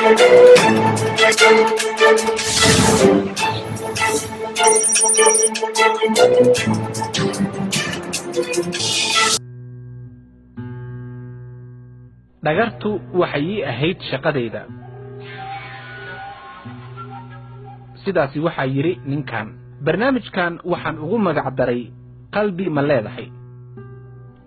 dhagartu waxay ahayd shaqadeyda. sidaasi waxaa yiri ninkan. barnaamijkan waxaan ugu magac daray qalbi ma leedahay.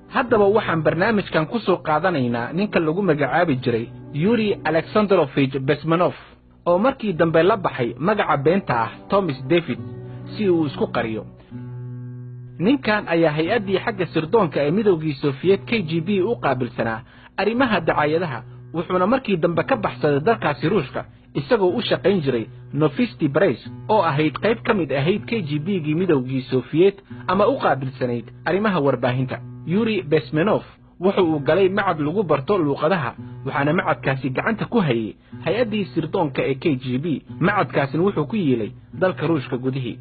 haddaba waxaan barnaamijkan ku soo qaadanaynaa ninka lagu magacaabi jiray Yuri Alexandrovich Bezmenov oo markii dambe la baxay magaca beenta ah Thomas David si uu isku qariyo. ninkan ayaa hay'adii xagga sirdoonka ee midowgii Soviet KGB u qaabilsanaa arrimaha dacaayadaha, wuxuuna markii dambe ka baxsaday dalkaasi Ruushka isagoo u shaqayn jiray Novosti Press oo ahayd qayb ka mid ahayd KGB-gii midowgii Soviet ama u qaabilsanayd arrimaha warbaahinta. Yuri Bezmenov wuxuu uu galay macad lagu barto luuqadaha, waxaana macadkaasi gacanta ku hayay hay'adii sirdoonka ee KGB. macadkaasina wuxuu ku yeelay dalka Ruushka gudihii.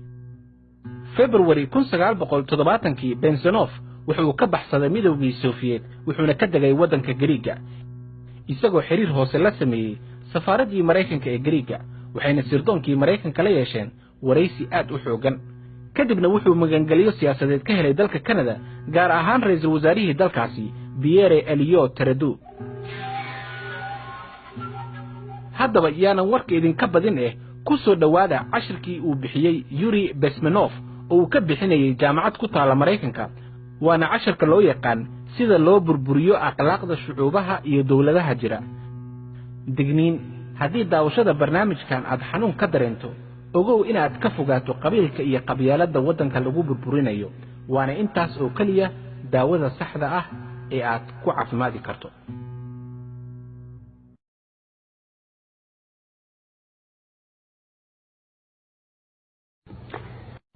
February 1970 Bezmenov wuxuu ka baxsaday midowgii Soviet wuxuuna ka degay waddanka Gariiga isagoo xiriir hoose la sameeyay safaaradii Mareykanka ee Gariiga, waxayna sirdoonkii Mareykanka la yeesheen waraysi aad u xoogan. kadibna wuxuu magangeliyo siyaasadeed ka helay dalka Canada, gaar ahaan ra'iisul wasaarihii dalkaasi Pierre Elliott Trudeau. haddaba yaanan warka idinka badin ku soo dhawaada cashirkii uu bixiyey Yuri Bezmenov oo uu ka bixinayay jaamacad ku taala Mareykanka, waana cashirka loo yaqaan sida loo burburiyo akhlaaqda shucuubaha iyo dawladaha jira. digniin: haddii daawashada barnaamijkan aad xanuun ka dareento, ogow inaad ka fogaato qabiilka iyo qabyaaladda waddanka lagu burburinayo, waana intaas oo keliya daawada saxda ah ee aad ku caafimaadi karto.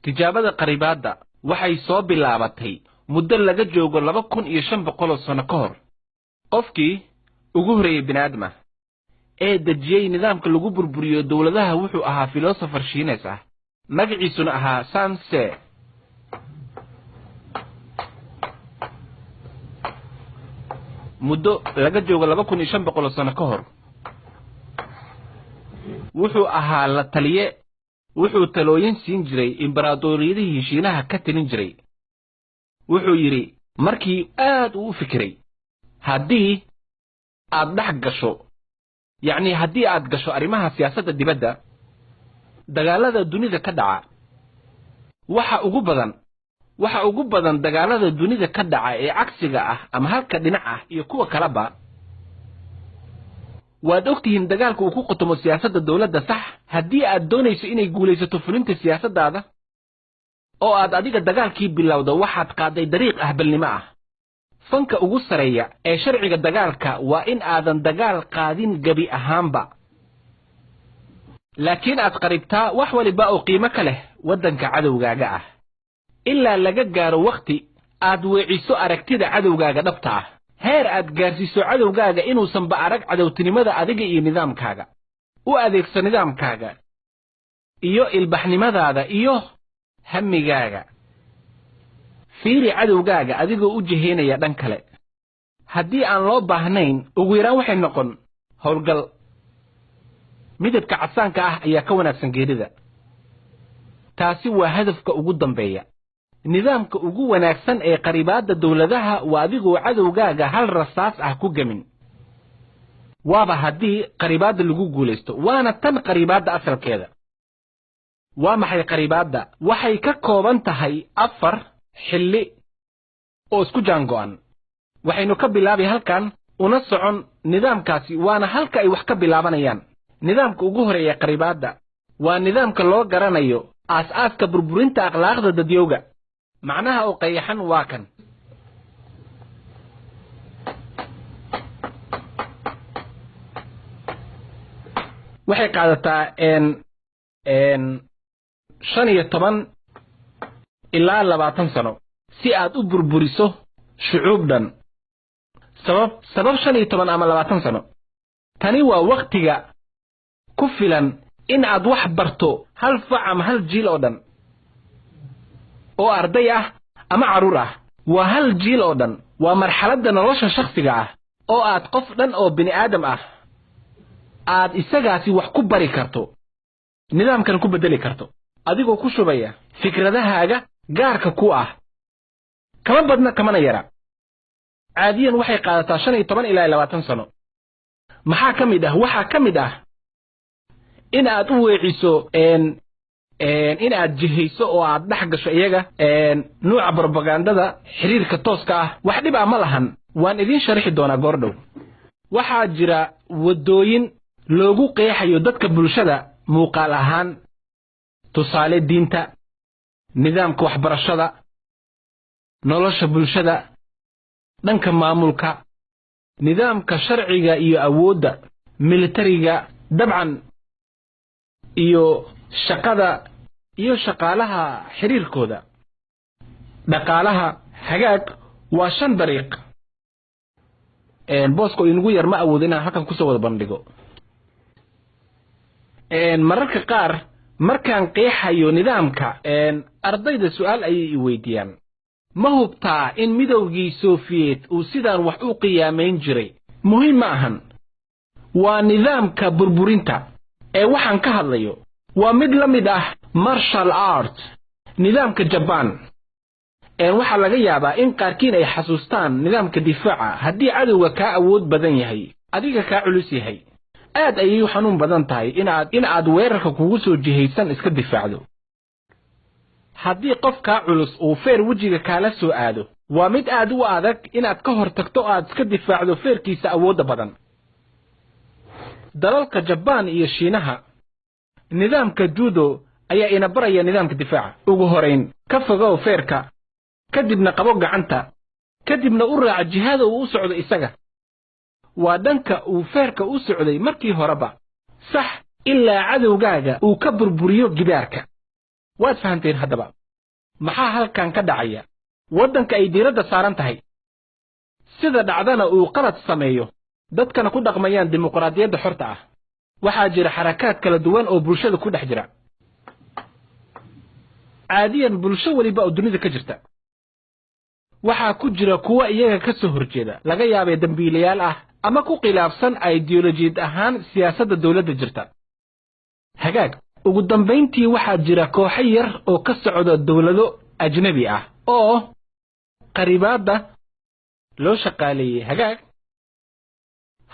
tijaabada qaribaadda waxay soo bilaabatay muddo laga joogo 2500 sano ka hor. qofkii ugu horeeyay bini'aadama ee dejiyey nidaamka lagu burburiyo dawladaha wuxuu ahaa philosopher Shiinees ah, magaciisuna ahaa Sun Tzu. muddo laga joogo 2500 sano ka hor wuxuu ahaa la taliye, wuxuu talooyin siin jiray imbaradoriyadihii Shiinaha ka talin jiray. wuxuu yiri markii aad u fikiray, haddii aad dhex gasho, yacni haddii aad gasho arrimaha siyaasadda dibadda, dagaalada dunida ka dhaca waxa ugu badan dagaalada dunida ka dhaca ee cagsiga ah ama halka dhinac ah iyo kuwa kaleba. waad ogtihiin dagaalku uu ku qotomo siyaasadda dawladda sax. haddii aad doonayso inay guulaysato fulinta siyaasaddaada oo aad adiga dagaalkii bilowdo, waxaad qaaday dariiq ahbalnimo ah. fanka ugu sareeya ee sharciga dagaalka waa in aadan dagaal qaadin gabi ahaanba, laakiin aad qaribtaa wax waliba oo qiimo ka leh waddanka cadowgaaga ah, ilaa laga gaaro waqti aad weeciso aragtida cadowgaaga dhabta ah, heer aad gaarsiiso cadowgaaga inuusan ba arag cadowtinimada adiga iyo nidaamkaaga. u adeegso nidaamkaaga iyo ilbaxnimadaada iyo hamigaaga. fiiri cadowgaaga adigoo u jiheynaya dhan kale. haddii aan loo baahnayn, ugu yaraan waxay noqon howlgal. midabka casaanka ah ayaa ka wanaagsan geerida. taasi waa hadafka ugu dambeeya. nidaamka ugu wanaagsan ee qaribaadda dawladaha waa adigoo cadowgaaga hal rasaas ah ku gamin. waaba haddii qaribaadda lagu guulaysto, waana tan qaribaadda asalkeeda. waa maxay qaribaadda? waxay ka kooban tahay 4 xilli oo isku jaango'an. waxaynu ka bilaabi halkan una socon nidaamkaasi, waana halka ay wax ka bilaabanayaan. nidaamka ugu horeeya qaribaadda waa nidaamka loo garanayo aas-aaska burburinta akhlaaqda dadyowga. macnaha oo qayaxan waa kan: waxay qaadataa 15 ilaa 20 sano si aad u burburiso shucuub dhan. sabab 15 ama 20 sano. tani waa waqtiga ku filan in aad wax barto hal fac ama hal jiil oo dhan oo arday ah ama caruur ah. waa hal jiil oo dhan. waa marxaladda nolosha shakhsiga ah oo aad qof dhan oo bini aadam ah aad isagaasi wax ku bari karto nidaamkan ku bedeli karto adigoo ku shubaya fikradahaaga gaarka ku ah kama badna kamana yara caadiyan waxay qaadataa 15 ilaa 20 sano maxaa kamid ah in aad u weeciso in aad jihayso oo aad dhex gasho iyaga nuuca propagandada xiriirka tooska ah wax dhib ah ma lahan waan idin sharxi doonaa goordhow waxaa jira wadooyin loogu qeexayo dadka bulshada muuqaal ahaan tusaale diinta nidaamka waxbarashada nolosha bulshada dhanka maamulka nidaamka sharciga iyo awoodda militariga dabcan iyo shaqada iyo shaqaalaha xiriirkooda dhaqaalaha hagaag waa 5 dariiq boosko inagu yar ma awood inaan halkan ku soo wada bandhigo mararka qaar markaan qeexayo nidaamka ardayda su'aal ayay weydiiyaan ma hubtaa in midowgii Soviet uu sidaan wax u qiyaamayn jiray muhiim ma ahan waa nidaamka burburinta waxaan ka hadlayo waa mid la mid ah martial art nidaamka Japan waxa laga yaabaa in qaarkiin ay xasuustaan nidaamka difaaca haddii cadowga ka awood badan yahay adiga ka culus yahay aad ayay xanuun badan tahay in aad weerarka kugu soo jihaysan iska difaacdo haddii qof ka culus uu feer wajiga kala soo aado waa mid aad u adag inaad ka hortagto aad iska difaacdo feerkiisa awoodda badan dalalka Japan iyo Shiinaha nidaamka judo ayaa ina baraya nidaamka difaaca ugu horeyn ka fogow feerka kadibna qabo gacanta kadibna u raac jihada uu u socdo isaga waa dhanka uu feerka u socday markii horeba sax ilaa cadowgaaga uu ka burburiyo gidaarka waad fahanteen haddaba maxaa halkan ka dhacaya waddanka ay diiradda saaran tahay sida dhacdana uu qalad sameeyo dadkana ku dhaqmayaan dimuqraadiyadda xorta ah waxaa jira xarakaad kala duwan oo bulshada ku dhex jira caadiyan bulsho waliba oo dunida ka jirta waxaa ku jira kuwa iyaga ka soo horjeeda laga yaabay dambiilayaal ah ama ku khilaafsan ideolojiyad ahaan siyaasadda dawladda jirta hagaag ugu dambeyntii waxaa jira kooxo yar oo ka socda dawlado ajnabi ah oo qaribaada loo shaqaaleeyay hagaag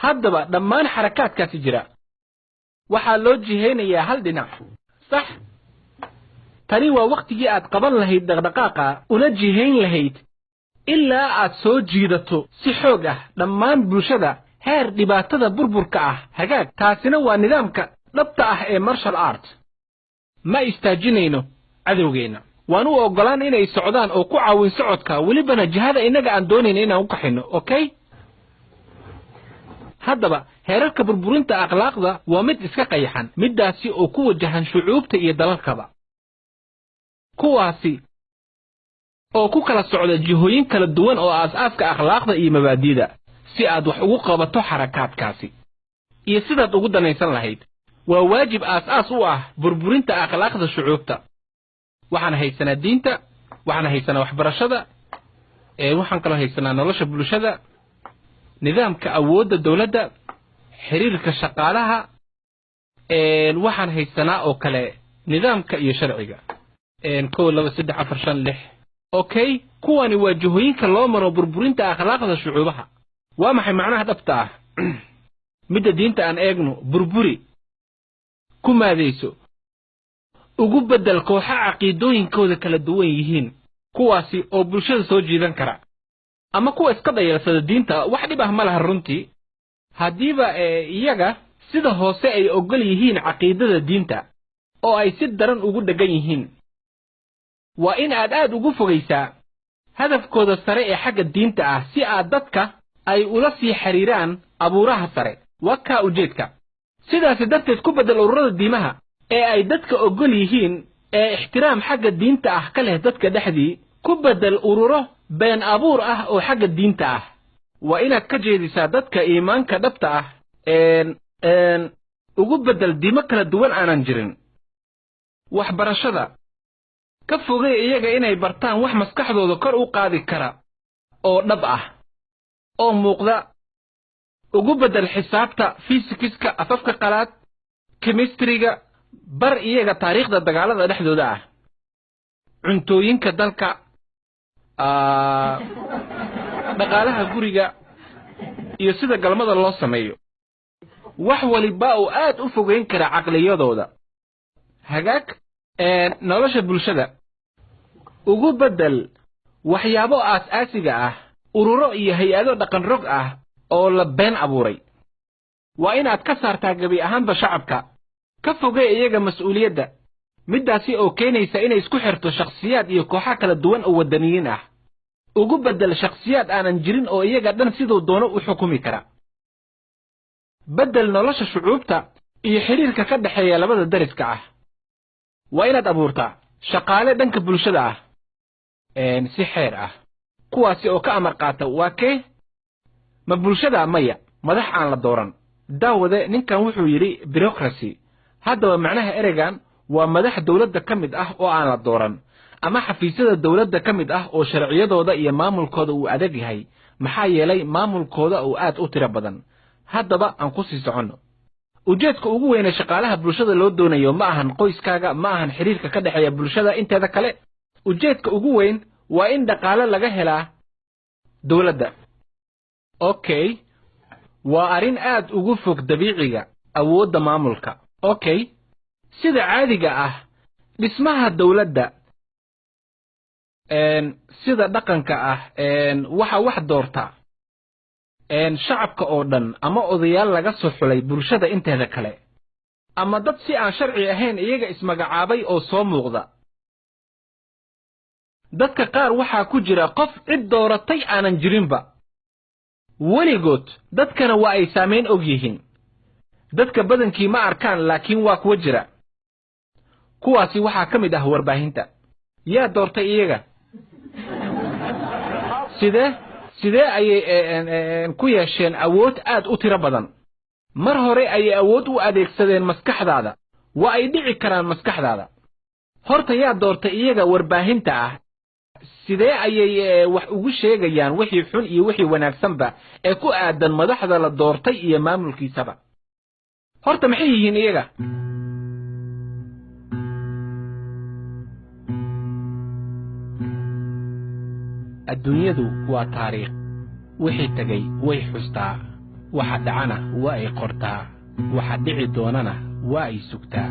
haddaba dhammaan xarakaadkaasi jira waxaa loo jiheynayaa hal dhinac sax tani waa waqtigii aad qaban lahayd dhaqdhaqaaqa una jiheyn lahayd ilaa aad soo jiidato si xoog ah dhammaan bulshada heer dhibaatada burburka ah hagaag taasina waa nidaamka dhabta ah ee martial art ma istaajinayno cadowgeena waan u ogolaan inay socdaan oo ku caawin socodka welibana jihada inaga aan doonayno inaan u qaxino okay haddaba heerarka burburinta akhlaaqda waa mid iska qayaxan midaasi oo ku wajahan shucuubta iyo dalalkaba kuwaasi oo ku kala socda jihooyin kala duwan oo aasaaska akhlaaqda iyo mabaadiida si aad wax ugu qabato xarakaadkaasi iyo sidaad ugu danaysan lahayd waa waajib aas u ah burburinta akhlaaqda shucuubta waxaan haysanaa diinta waxaan haysanaa waxbarashada waxaan kala haysanaa nolosha bulshada nidaamka awoodda dawladda xiriirka shaqaalaha waxaan haysanaa oo kale nidaamka iyo sharciga 1 2 3 4 5 6 okay kuwani waa jihooyinka loo maro burburinta akhlaaqda shucuubaha waa maxay macnaha dhabta ah midda diinta aan eegno burburi ku maadayso ugu bedel kooxa caqiidooyinkooda kala duwan yihiin kuwaasi oo bulshada soo jiidan kara ama kuwa iska dayalsada diinta wax dhib ah ma laha runtii hadiiba iyaga sida hoose ay ogol yihiin caqiidada diinta oo ay si daran ugu dhagan yihiin waa in aad ugu fogeysaa hadafkooda sare ee xagga diinta ah si aad dadka ay ula sii xiriiraan abuuraha sare waka ujeedka sidaas darteed ku bedel ururada diimaha ee ay dadka ogol yihiin ee ixtiraam xagga diinta ah ka leh dadka dhexdii ku bedel ururo been abuur ah oo xagga diinta ah waa inaad ka jeedisaa dadka iimaanka dhabta ah ugu bedel diimo kala duwan aanan jirin waxbarashada ka fogay iyaga inay bartaan wax maskaxdooda kor u qaadi kara oo dhab ah oo muuqda ugu bedel xisaabta fiisikiska afafka qalaad chemistryga bar iyaga taariikhda dagaalada dhexdooda ah cuntooyinka dalka dhaqaalaha guriga iyo sida galmada loo sameeyo wax waliba oo aad u fogeyn kara caqliyadooda hagaag nolosha bulshada ugu bedel waxyaabo aas-aasiga ah ururo iyo hay-ado dhaqan rog ah oo la been abuuray waa inaad ka saartaa gabi ahaanba shacabka ka fogee iyaga mas'uuliyadda middaasi oo keenaysa inay isku xirto shakhsiyaad iyo kooxo kala duwan oo waddaniyiin ah ugu bedel shakhsiyaad aanan jirin oo iyaga dhan siduu doono u xukumi kara bedel nolosha shucuubta iyo xidhiirka ka dhexeeya labada dariska ah waa inaad abuurtaa shaqaale dhanka bulshada ah si xeer ah kuwaasi oo ka amar qaata waa kee ma bulshada maya madax aan la dooran daawade ninkan wuxuu yidhi bureaucracy haddaba macnaha ereygan waa madax dawladda ka mid ah oo aan la dooran ama xafiisyada dawladda ka mid ah oo sharciyadooda iyo maamulkooda uu adag yahay maxaa yeelay maamulkooda uu aad u tiro badan haddaba aan ku sii soconno ujeedka ugu weyne shaqaalaha bulshada loo doonayo ma ahan qoyskaaga ma ahan xiriirka ka dhexeeya bulshada inteeda kale ujeedka ugu weyn waa in dhaqaale laga helaa dawladda okay waa arrin aad ugu fog dabiiciga awoodda maamulka okay sida caadiga ah dhismaha dawladda sida dhaqanka ah waxa wax doorta shacabka oo dhan ama odayaal laga soo xulay bulshada inteeda kale ama dad si aan sharci ahayn iyaga ismagacaabay oo soo muuqda dadka qaar waxaa ku jira qof cid dooratay aanan jirinba weligood dadkana waa ay saamayn og yihiin dadka badankii ma arkaan laakiin waa kuwa jira kuwaasi waxaa ka mid ah warbaahinta yaa doortay iyaga sidee ayay ku yeesheen awood aad u tiro badan mar hore ayay awood u adeegsadeen maskaxdaada waa ay dhici karaan maskaxdaada horta yaa doortay iyaga warbaahinta ah sidee ayay wax ugu sheegayaan wixii xun iyo wixii wanaagsanba ee ku aadan madaxda la doortay iyo maamulkiisaba horta maxay yihiin iyaga adduunyadu waa taariikh wixii tagay way xustaa waxa dhacana waa ay qortaa waxa dhici doonana waa ay sugtaa